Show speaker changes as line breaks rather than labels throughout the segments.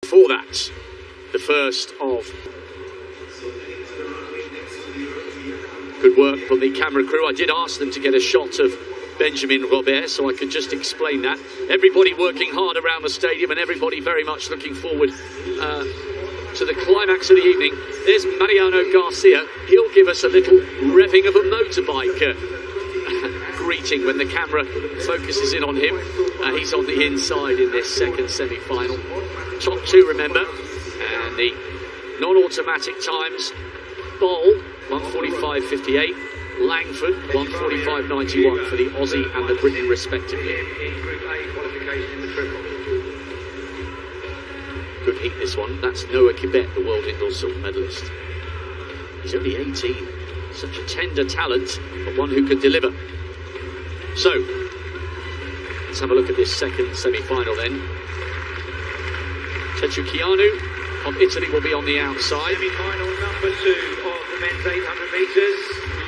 For that, the first of good work from the camera crew. I did ask them to get a shot of Benjamin Robert, so I could just explain that. Everybody working hard around the stadium and everybody very much looking forward to the climax of the evening. There's Mariano Garcia. He'll give us a little revving of a motorbike greeting when the camera focuses in on him. He's on the inside in this second semi-final. Top two, remember, and the non-automatic times: Boll 1:45.58, Langford 1:45.91 for the Aussie and the Briton respectively. Good heat this one. That's Noah Kibet, the world indoor silver medalist. He's only 18. Such a tender talent, but one who could deliver. So, let's have a look at this second semi-final then. Tetsukianu of Italy will be on the outside.
Semi-final number 2 of the men's 800 metres.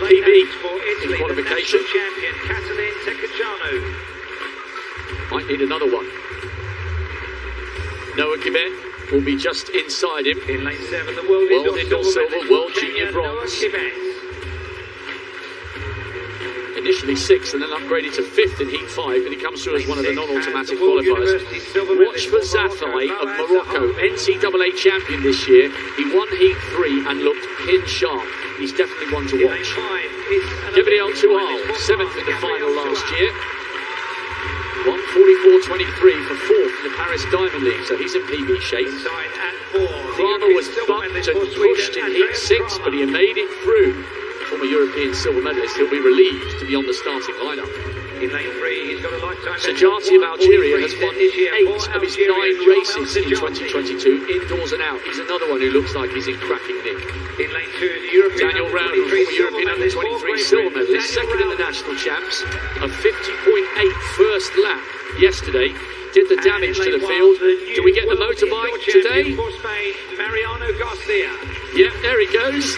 PB
for Italy,
in qualification.
The champion Catalin Tecacciano.
Might need another one. Noah Kibet will be just inside him.
In lane 7, the world indoor silver,
world junior bronze. Initially 6th and then upgraded to 5th in Heat 5, and he comes through as one of the non-automatic qualifiers. Watch for Zafai of Morocco, NCAA champion this year. He won Heat 3 and looked pin sharp. He's definitely one to watch. Gabriel Tual, 7th in the final last year. 1:44.23 for 4th in the Paris Diamond League, so he's in PB shape. Kramer was bumped and pushed in Heat 6, but he made it through. Former European silver medalist, he'll be relieved to be on the starting lineup.
In lane 3, he's got a lifetime.
Sajati of Algeria has won 8 of his 9 races in 2022, indoors and out. He's another one who looks like he's in cracking nick.
In lane 2, the European
Daniel Rowley, former European under-23 silver medalist, second in the national champs, a 50.8 first lap yesterday. Did the damage to the field. Do we get the motorbike today?
For Spain, Mariano Garcia.
Yeah, there he goes.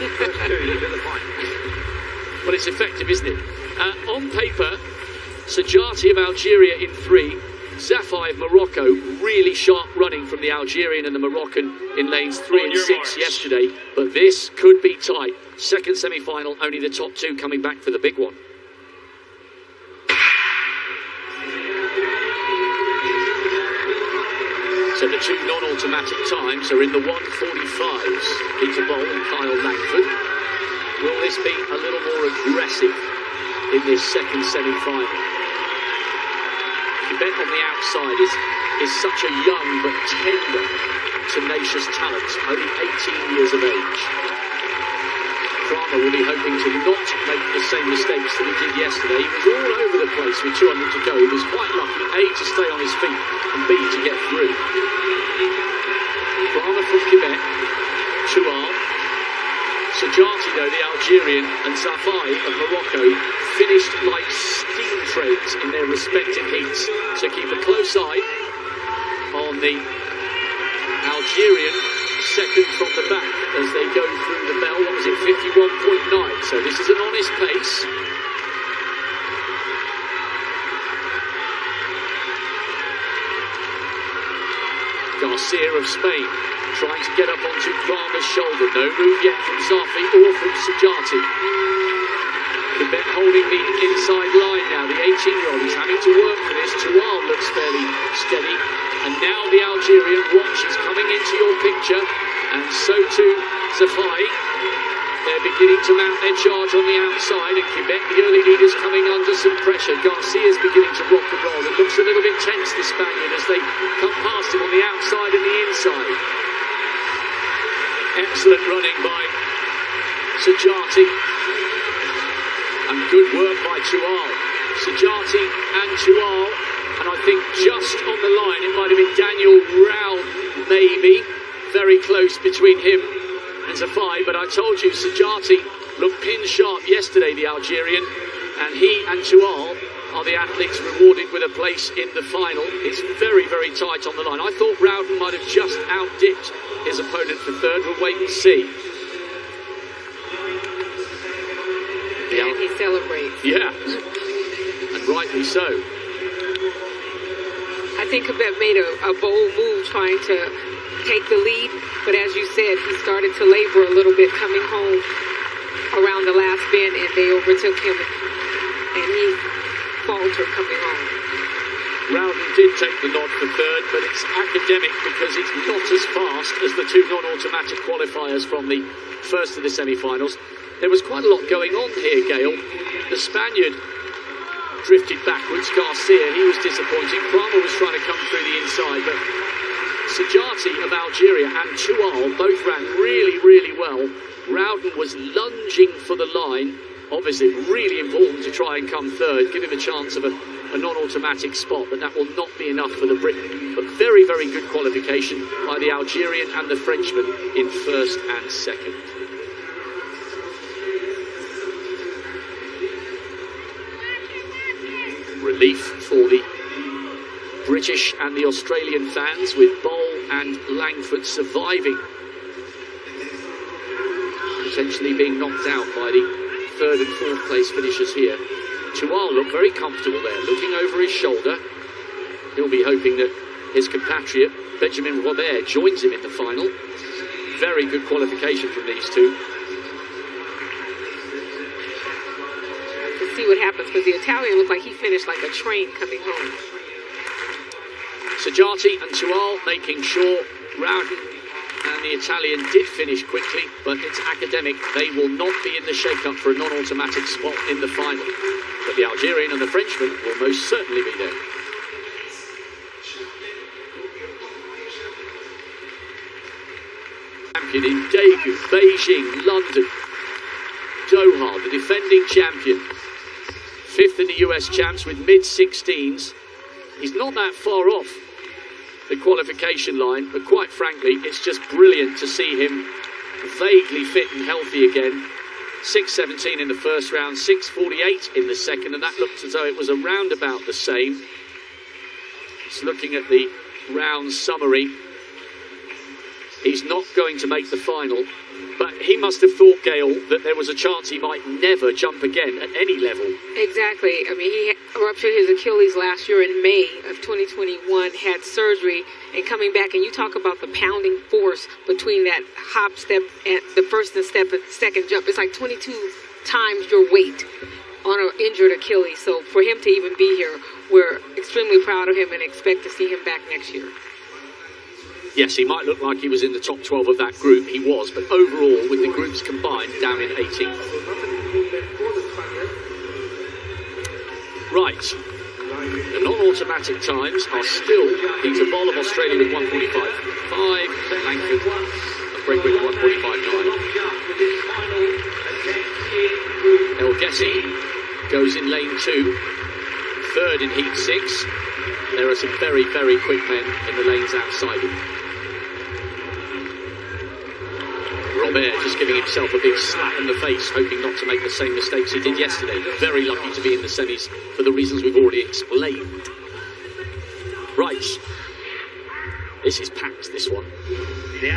But it's effective, isn't it? On paper, Sajati of Algeria in 3, Zafai of Morocco, really sharp running from the Algerian and the Moroccan in lanes 3 and 6 yesterday, but this could be tight. Second semi-final, only the top 2 coming back for the big one. So the 2 non-automatic times are in the 1:45s. Peter Boll and Kyle Langford. Will this be a little more aggressive in this second semi-final? Kibet on the outside is such a young but tender, tenacious talent, only 18 years of age. Kramer will be hoping to not make the same mistakes that he did yesterday. He was all over the place with 200 to go. He was quite lucky, A, to stay on his feet, and B, to get through. Kramer from Quebec, Chouard. Sajati, though, the Algerian, and Zafai of Morocco finished like steam trains in their respective heats. So keep a close eye on the Algerian second from the back as they go through the bell. What was it, 51.9? So this is an honest pace. Garcia of Spain trying to get up onto Kramer's shoulder. No move yet from Zafi or from Sajati. Kibet holding the inside line now. The 18-year-old is having to work for this. Tual looks fairly steady. And now the Algerian watch is coming into your picture. And so too Zafai. They're beginning to mount their charge on the outside, and Quebec, the early leaders, coming under some pressure. Garcia's beginning to rock and roll. It looks a little bit tense, the Spaniard, as they come past him on the outside and the inside. Excellent running by Sajati. And good work by Tual. Sajati and Tual. And I think just on the line, it might have been Daniel Rao, maybe. Very close between him and Zafai, but I told you Sajati looked pin sharp yesterday, the Algerian, and he and Tual are the athletes rewarded with a place in the final. It's very, very tight on the line. I thought Rowden might have just outdipped his opponent for third. We'll wait and see.
And he celebrates.
Yeah, and rightly so.
I think Kibet made a bold move trying to take the lead. But as you said, he started to labor a little bit coming home around the last bend, and they overtook him, and he faltered coming home.
Rowden did take the nod for third, but it's academic because it's not as fast as the two non-automatic qualifiers from the first of the semi-finals. There was quite a lot going on here, Gail. The Spaniard drifted backwards. Garcia, he was disappointing. Kramer was trying to come through the inside, but Sajati of Algeria and Tual both ran really, really well. Rowden was lunging for the line. Obviously, really important to try and come third, give him a chance of a non-automatic spot, but that will not be enough for the Briton. But very, very good qualification by the Algerian and the Frenchman in first and second. Relief for the British and the Australian fans, with Boll and Langford surviving, potentially being knocked out by the third and fourth place finishers here. Tual looked very comfortable there, looking over his shoulder. He'll be hoping that his compatriot Benjamin Robert joins him in the final. Very good qualification from these two.
To see what happens, because the Italian looked like he finished like a train coming home.
Sajati and Tual making sure Rowden and the Italian did finish quickly, but it's academic. They will not be in the shake-up for a non-automatic spot in the final. But the Algerian and the Frenchman will most certainly be there. Champion in Daegu, Beijing, London, Doha, the defending champion. Fifth in the US champs with mid-16s. He's not that far off the qualification line, but quite frankly, it's just brilliant to see him vaguely fit and healthy again. 6.17 in the first round, 6.48 in the second, and that looked as though it was around about the same. Just looking at the round summary, he's not going to make the final, but he must have thought, Gail, that there was a chance he might never jump again at any level.
Exactly. I mean, he ruptured his Achilles last year in May of 2021, had surgery, and coming back, and you talk about the pounding force between that hop step and the first and second jump. It's like 22 times your weight on an injured Achilles. So for him to even be here, we're extremely proud of him and expect to see him back next year.
Yes, he might look like he was in the top 12 of that group. He was, but overall, with the groups combined, down in 18th. Right. The non-automatic times are still Peter Boll of Australia with 1:45.5, Langford of Great Britain 1:45.9. El Gessi goes in lane 2, third in heat 6. There are some very, very quick men in the lanes outside him. Robert just giving himself a big slap in the face, hoping not to make the same mistakes he did yesterday. Very lucky to be in the semis for the reasons we've already explained. Right. This is packed, this one.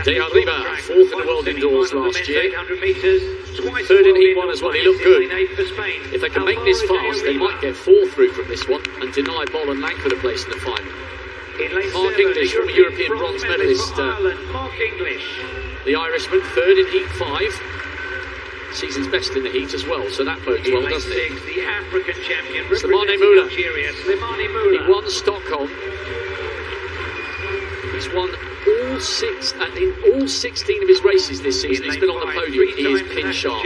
De Arriba, fourth in the world indoors last year. Third in heat 1 as well, he looked good. If they can make this fast, they might get 4 through from this one and deny Boll and Langford a place in the final. Mark English, former European bronze medalist. The Irishman, third in heat 5. Season's best in the heat as well, so that bodes well, doesn't it?
The African champion,
Slimane Moula.
Slimane Moula.
He won Stockholm. He's won all 6, and in all 16 of his races this season, he's been on the podium. He is pin sharp.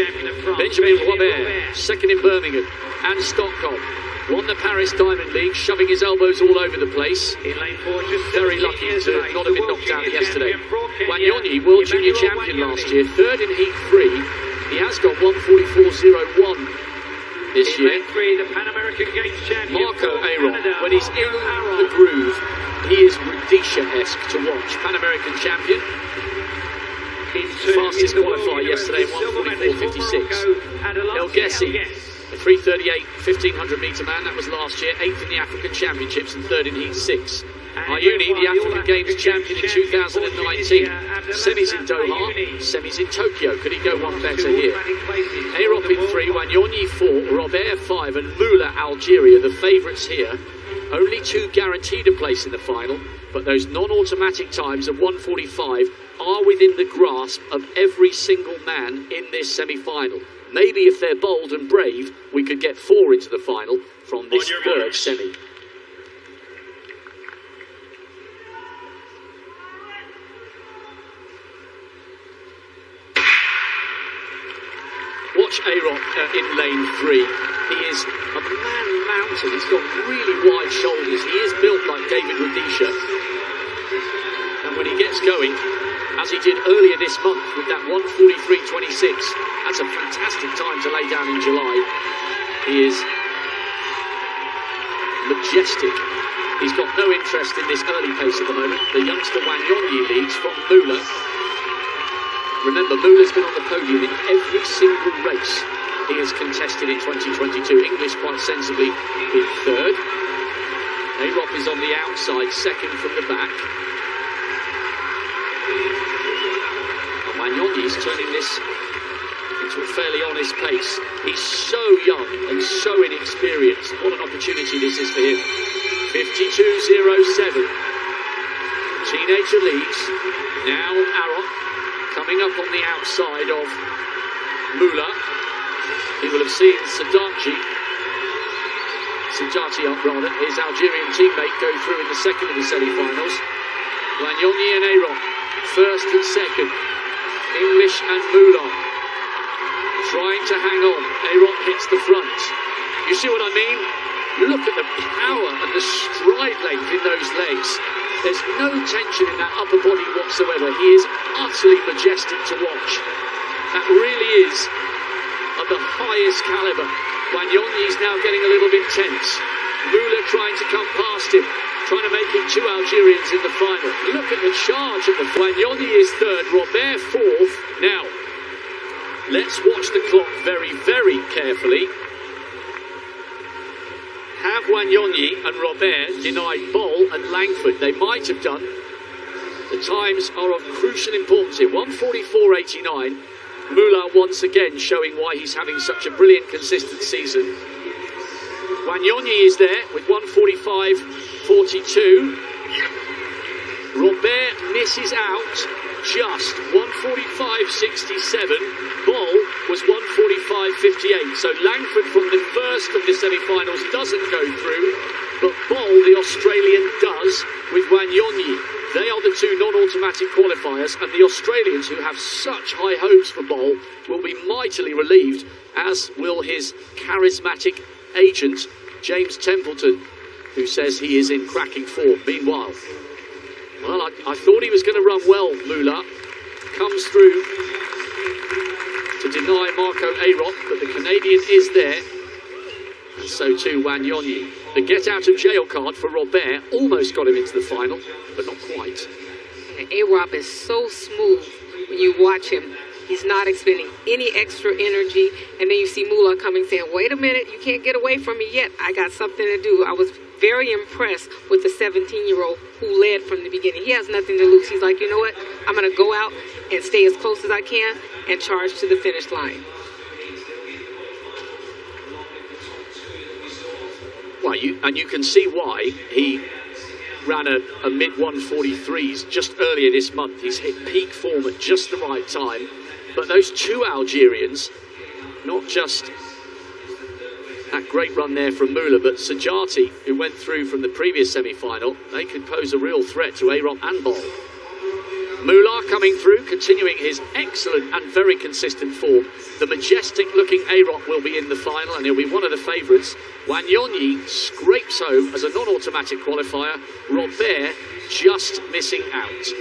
Benjamin Robert, second in Birmingham and Stockholm. Won the Paris Diamond League, shoving his elbows all over the place. Very lucky to not have been knocked out yesterday. Wanyonyi, World Junior Champion last year, third in Heat 3. He has got 1:44.01 this year. Marco Aron, when he's in the groove, he is Rudisha-esque to watch. Pan American champion. Fastest qualifier yesterday, 1:44.56. El Gessi, a 3:38 1500 metre man, that was last year, 8th in the African Championships and 3rd in Heat 6. Ayuni, the African Games champion in 2019. Semis in Doha, semis in Tokyo. Could he go one better here? Arup in 3, Wanyonyi 4, Robert 5 and Moula, Algeria, the favourites here. Only 2 guaranteed a place in the final, but those non-automatic times of 1:45 are within the grasp of every single man in this semi-final. Maybe if they're bold and brave, we could get 4 into the final from this third semi. Watch A-Rock in lane 3. He is a man mountain. He's got really wide shoulders. He is built like David Rudisha. And when he gets going, as he did earlier this month with that 1:43.26, that's a fantastic time to lay down in July. He is majestic. He's got no interest in this early pace at the moment. The youngster Wanyonyi leads from Mula. Remember, Mula's been on the podium in every single race he has contested in 2022. English quite sensibly in third. A-Rock is on the outside, second from the back. And Wanyonyi is turning this into a fairly honest pace. He's so young and so inexperienced. What an opportunity this is for him. 52.07. Teenager leads. Now A-Rock coming up on the outside of Mula. He will have seen Sajati, his Algerian teammate, go through in the second of the semi-finals. Wanyonyi and A-Rock, first and second. English and Mula trying to hang on. A-Rock hits the front. You see what I mean? Look at the power and the stride length in those legs. There's no tension in that upper body whatsoever. He is utterly majestic to watch. That really is of the highest caliber. Wanyonyi's now getting a little bit tense. Mula trying to come past him, trying to make it 2 Algerians in the final. Look at the charge at the Wanyonyi is third, Robert fourth. Now, let's watch the clock very, very carefully. Have Wanyonyi and Robert denied Bol and Langford? They might have done. The times are of crucial importance here. 1:44.89. Mula once again showing why he's having such a brilliant, consistent season. Wanyonyi is there with 1:45.42. Robert misses out just 1:45.67. Bol was 1:45.58. So Langford from the first of the semi-finals doesn't go through, but Bol, the Australian, does with Wanyonyi. They are the 2 non-automatic qualifiers, and the Australians, who have such high hopes for Bol, will be mightily relieved, as will his charismatic agent, James Templeton, who says he is in cracking form. Meanwhile, well, I thought he was going to run well, Mula. Comes through to deny Marco A-Rock, but the Canadian is there. And so too Wanyonyi. The get-out-of-jail card for Robert almost got him into the final, but not quite.
A-Rock is so smooth when you watch him. He's not expending any extra energy. And then you see Mula coming saying, wait a minute, you can't get away from me yet. I got something to do. I was very impressed with the 17-year-old who led from the beginning. He has nothing to lose. He's like, you know what? I'm going to go out and stay as close as I can and charge to the finish line.
Well, you can see why he ran a mid-143s just earlier this month. He's hit peak form at just the right time. But those 2 Algerians, not just that great run there from Mula, but Sajati, who went through from the previous semi-final, they could pose a real threat to A-Rock and Bol. Mula coming through, continuing his excellent and very consistent form. The majestic-looking A-Rock will be in the final, and he'll be one of the favourites. Wanyonyi scrapes home as a non-automatic qualifier. Robert just missing out.